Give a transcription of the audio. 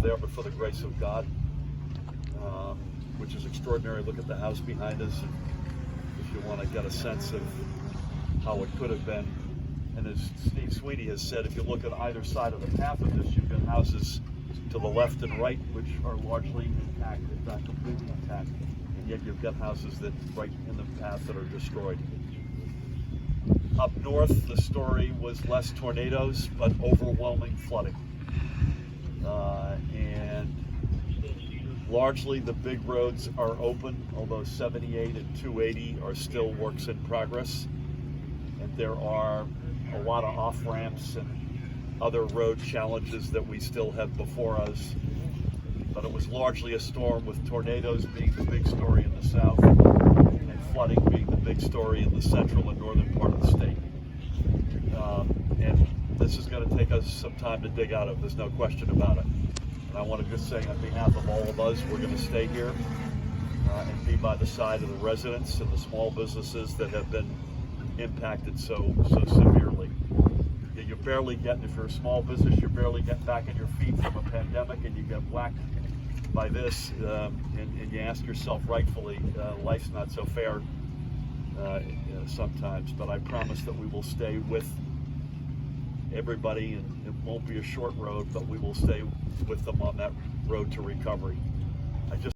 there but for the grace of God, which is extraordinary. Look at the house behind us, and if you want to get a sense of how it could have been. And as Steve Sweetie has said, if you look at either side of the path of this, you've got houses to the left and right which are largely intact, if not completely intact, and yet you've got houses that right in the path that are destroyed. Up north, the story was less tornadoes, but overwhelming flooding. And largely the big roads are open, although 78 and 280 are still works in progress. And there are a lot of off-ramps and other road challenges that we still have before us. But it was largely a storm, with tornadoes being the big story in the south and flooding being the big story in the central and northern part of the state. And this is going to take us some time to dig out of, there's no question about it. And I want to just say on behalf of all of us, we're going to stay here and be by the side of the residents and the small businesses that have been impacted so severely. You're barely getting, if you're a small business, you're barely getting back on your feet from a pandemic, and you get whacked by this, and you ask yourself rightfully, life's not so fair sometimes. But I promise that we will stay with everybody, and it won't be a short road, but we will stay with them on that road to recovery.